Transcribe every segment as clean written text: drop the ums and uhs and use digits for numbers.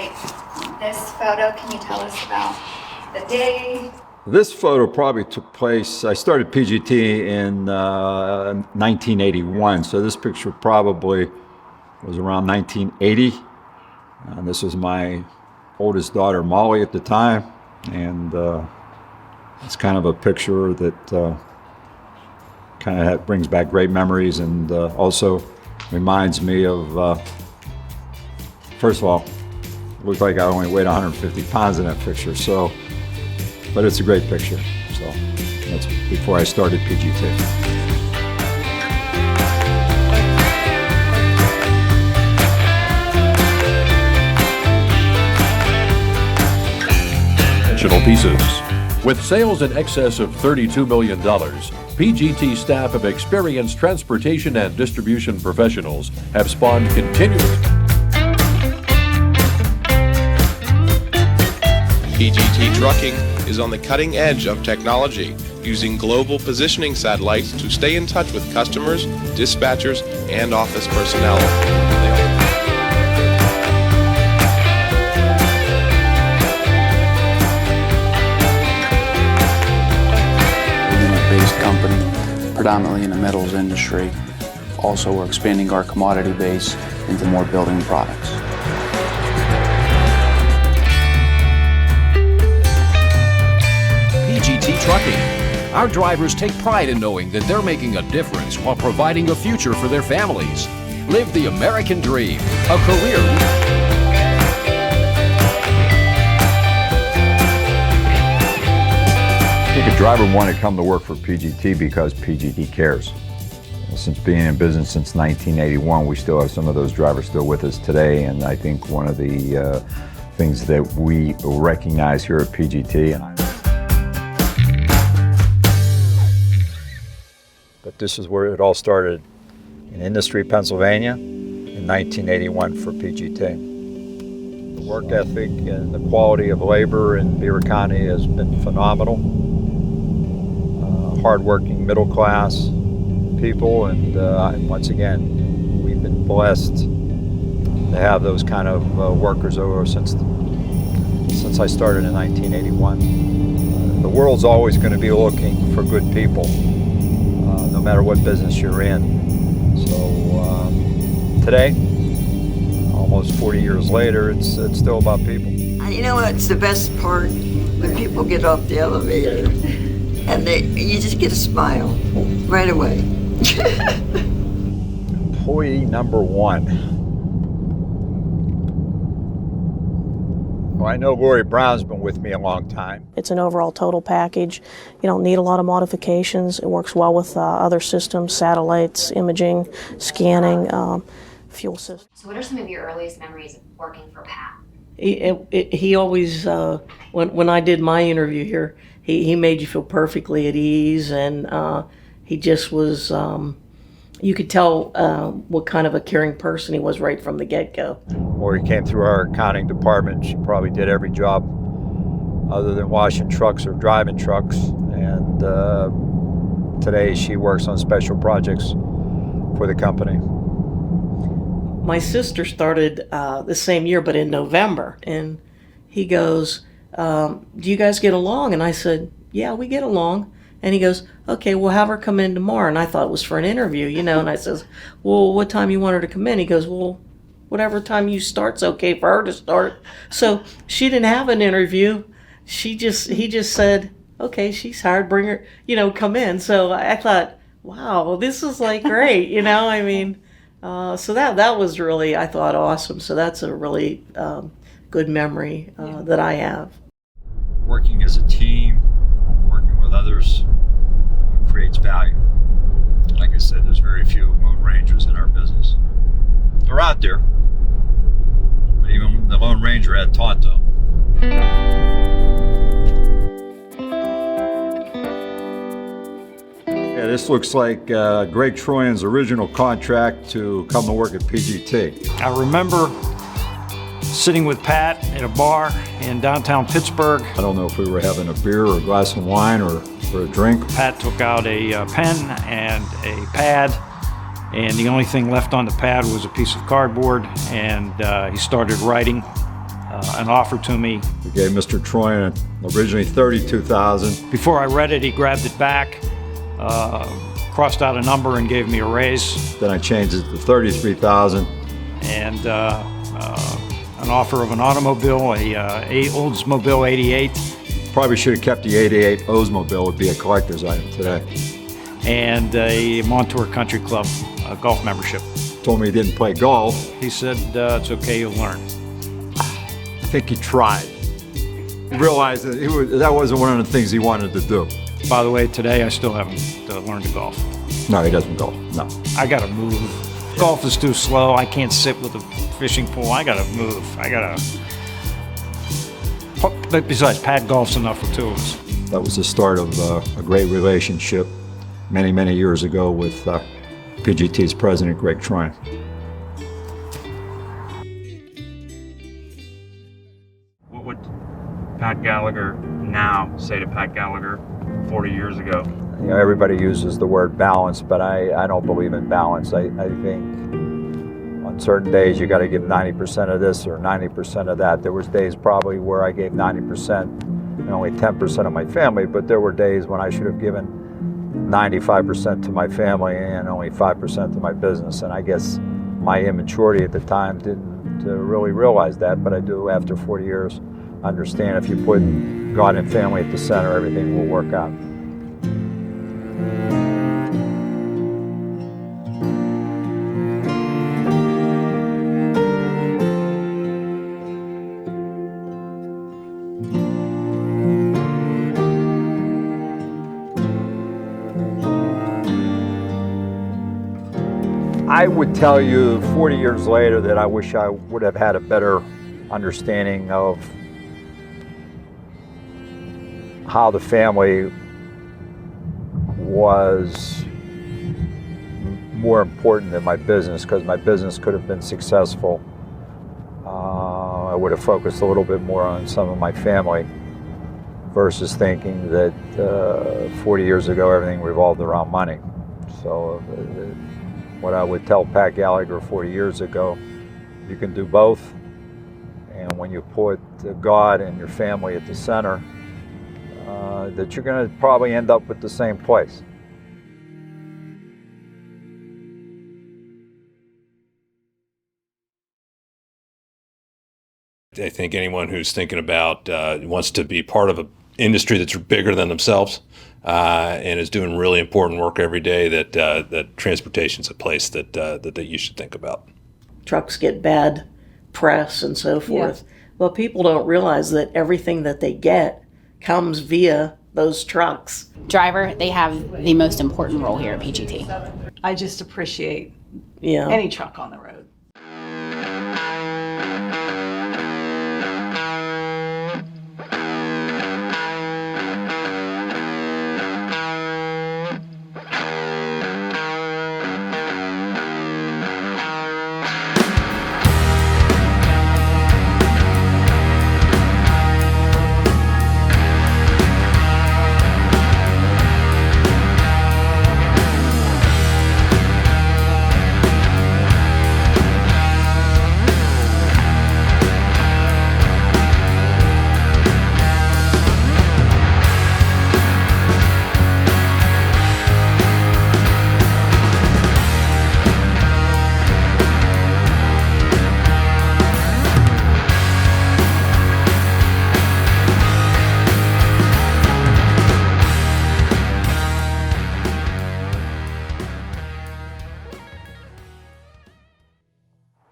illustrate this photo. Can you tell us about the day? This photo probably took place, I started PGT in 1981, so this picture probably was around 1980. And this was my oldest daughter, Molly, at the time. And it's kind of a picture that kind of brings back great memories and also reminds me of, first of all, it looked like I only weighed 150 pounds in that picture. So, but it's a great picture. So that's before I started PGT. Pieces. With sales in excess of $32 million, PGT staff of experienced transportation and distribution professionals have spawned continuous. PGT Trucking is on the cutting edge of technology, using global positioning satellites to stay in touch with customers, dispatchers, and office personnel. Company, predominantly in the metals industry. Also, we're expanding our commodity base into more building products. PGT Trucking. Our drivers take pride in knowing that they're making a difference while providing a future for their families. Live the American dream, a career. I think a driver wanted to come to work for PGT because PGT cares. Since being in business since 1981, we still have some of those drivers still with us today, and I think one of the things that we recognize here at PGT. But this is where it all started, in Industry, Pennsylvania, in 1981 for PGT. The work ethic and the quality of labor in Beaver County has been phenomenal. Hardworking, middle-class people, and once again, we've been blessed to have those kind of workers over since I started in 1981. The world's always going to be looking for good people, no matter what business you're in. So today, almost 40 years later, it's still about people. You know what's the best part? When people get off the elevator. And you just get a smile right away. Employee number one. Well, I know Lori Brown's been with me a long time. It's an overall total package. You don't need a lot of modifications. It works well with other systems, satellites, imaging, scanning, fuel systems. So what are some of your earliest memories of working for Pat? He always, when I did my interview here, he made you feel perfectly at ease, and he just was, you could tell what kind of a caring person he was right from the get-go. Lori came through our accounting department. She probably did every job other than washing trucks or driving trucks, and today she works on special projects for the company. My sister started the same year, but in November, and he goes, do you guys get along? And I said, yeah, we get along. And he goes, okay, we'll have her come in tomorrow. And I thought it was for an interview, you know, and I says, well, what time you want her to come in? He goes, well, whatever time you start's okay for her to start. So she didn't have an interview. He just said, okay, she's hired, bring her, you know, come in. So I thought, wow, this is like great, you know, I mean, so that was really, I thought, awesome. So that's a really good memory that I have. Working as a team, working with others, creates value. Like I said, there's very few Lone Rangers in our business. They're out there, but even the Lone Ranger had Tonto. Yeah, this looks like Greg Troyan's original contract to come to work at PGT. I remember sitting with Pat at a bar in downtown Pittsburgh. I don't know if we were having a beer or a glass of wine or a drink. Pat took out a pen and a pad, and the only thing left on the pad was a piece of cardboard, and he started writing an offer to me. We gave Mr. Troy originally $32,000. Before I read it, he grabbed it back, crossed out a number and gave me a raise. Then I changed it to $33,000. And an offer of an automobile, a Oldsmobile 88. Probably should have kept the 88 Oldsmobile, would be a collector's item today. And a Montour Country Club golf membership. Told me he didn't play golf. He said, it's okay, you'll learn. I think he tried. He realized that that wasn't one of the things he wanted to do. By the way, today I still haven't learned to golf. No, he doesn't golf, no. I gotta move. Golf is too slow. I can't sit with a fishing pole. I gotta move. But besides, pad golf's enough for two of us. That was the start of a great relationship many, many years ago with PGT's president, Greg Troy. What would Pat Gallagher now say to Pat Gallagher 40 years ago? You know, everybody uses the word balance, but I don't believe in balance. I think on certain days you got to give 90% of this or 90% of that. There was days probably where I gave 90% and only 10% of my family, but there were days when I should have given 95% to my family and only 5% to my business. And I guess my immaturity at the time didn't really realize that, but I do after 40 years understand if you put God and family at the center, everything will work out. I would tell you 40 years later that I wish I would have had a better understanding of how the family was more important than my business, because my business could have been successful. I would have focused a little bit more on some of my family versus thinking that 40 years ago everything revolved around money. So what I would tell Pat Gallagher 40 years ago, you can do both, and when you put God and your family at the center, that you're going to probably end up with the same place. I think anyone who's thinking about wants to be part of an industry that's bigger than themselves and is doing really important work every day, that transportation's a place that you should think about. Trucks get bad press and so forth. Yeah. Well, people don't realize that everything that they get comes via those trucks. Driver, they have the most important role here at PGT. I just appreciate any truck on the road.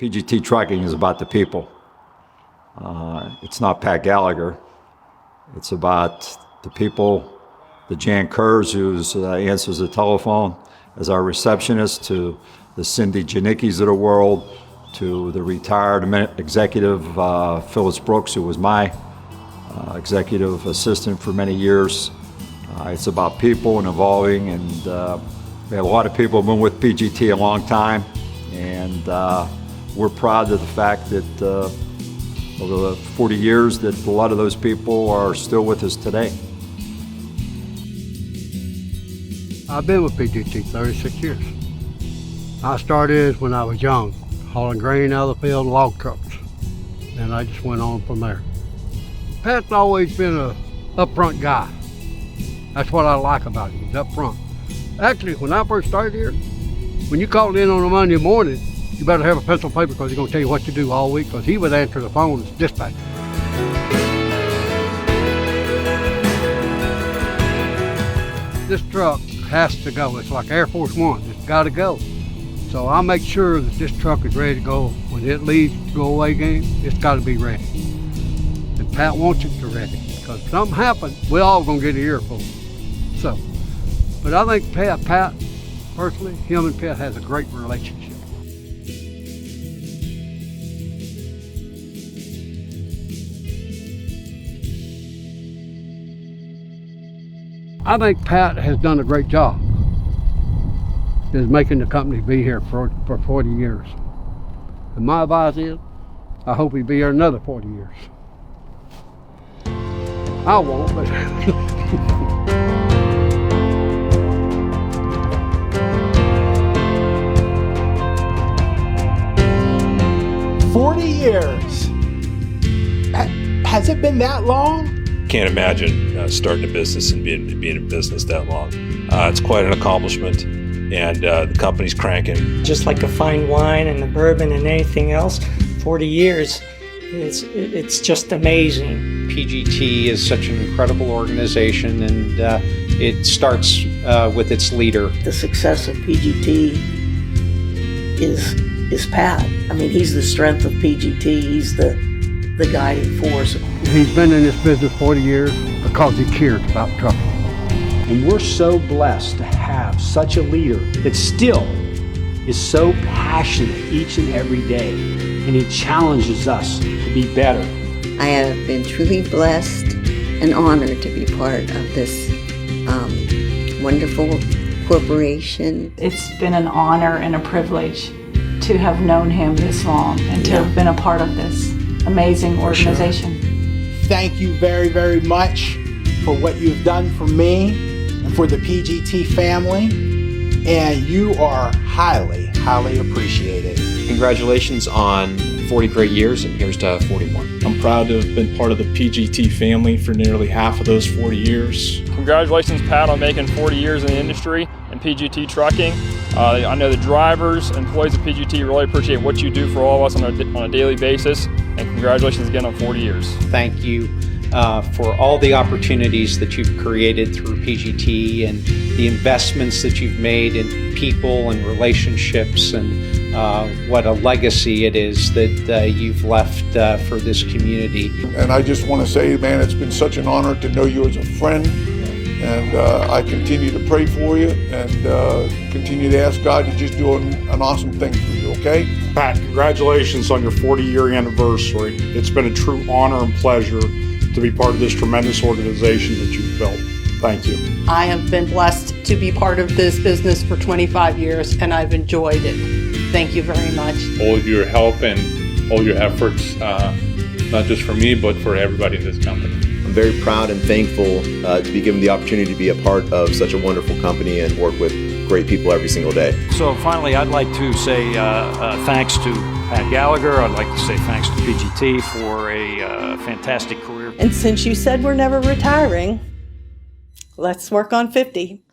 PGT Trucking is about the people. It's not Pat Gallagher. It's about the people, the Jan Kurz, who answers the telephone as our receptionist, to the Cindy Janickis of the world, to the retired executive Phyllis Brooks, who was my executive assistant for many years. It's about people and evolving, and we have a lot of people who've been with PGT a long time, and we're proud of the fact that over the 40 years that a lot of those people are still with us today. I've been with PGT 36 years. I started when I was young, hauling grain out of the field in log trucks. and I just went on from there. Pat's always been a upfront guy. That's what I like about him, he's upfront. Actually, when I first started here, when you called in on a Monday morning, you better have a pencil and paper because he's going to tell you what to do all week, because he would answer the phone as dispatch. This truck has to go. It's like Air Force One. It's got to go. So I make sure that this truck is ready to go. When it leaves to go away game, it's got to be ready. And Pat wants it to ready, because if something happens, we're all going to get an earful. So, but I think Pat, personally, him and Pat has a great relationship. I think Pat has done a great job, is making the company be here for 40 years. And my advice is, I hope he'll be here another 40 years. I won't, but... 40 years. Has it been that long? Can't imagine starting a business and being in business that long. It's quite an accomplishment, and the company's cranking. Just like a fine wine and a bourbon and anything else, 40 years, it's just amazing. PGT is such an incredible organization, and it starts with its leader. The success of PGT is Pat. I mean, he's the strength of PGT. He's the guiding force. He's been in this business 40 years because he cares about trucking. And we're so blessed to have such a leader that still is so passionate each and every day, and he challenges us to be better. I have been truly blessed and honored to be part of this wonderful corporation. It's been an honor and a privilege to have known him this long and to have been a part of this amazing organization. Sure. Thank you very, very much for what you've done for me and for the PGT family, and you are highly, highly appreciated. Congratulations on 40 great years, and here's to 41. I'm proud to have been part of the PGT family for nearly half of those 40 years. Congratulations, Pat, on making 40 years in the industry and PGT trucking. I know the drivers, employees of PGT really appreciate what you do for all of us on a daily basis, and congratulations again on 40 years. Thank you for all the opportunities that you've created through PGT and the investments that you've made in people and relationships, and what a legacy it is that you've left for this community. And I just want to say, man, it's been such an honor to know you as a friend, and I continue to pray for you and continue to ask God to just do an awesome thing for you, okay? Pat, congratulations on your 40-year anniversary. It's been a true honor and pleasure to be part of this tremendous organization that you've built. Thank you. I have been blessed to be part of this business for 25 years, and I've enjoyed it. Thank you very much. All your help and all your efforts, not just for me, but for everybody in this company. I'm very proud and thankful to be given the opportunity to be a part of such a wonderful company and work with great people every single day. So finally, I'd like to say thanks to Pat Gallagher. I'd like to say thanks to PGT for a fantastic career. And since you said we're never retiring, let's work on 50.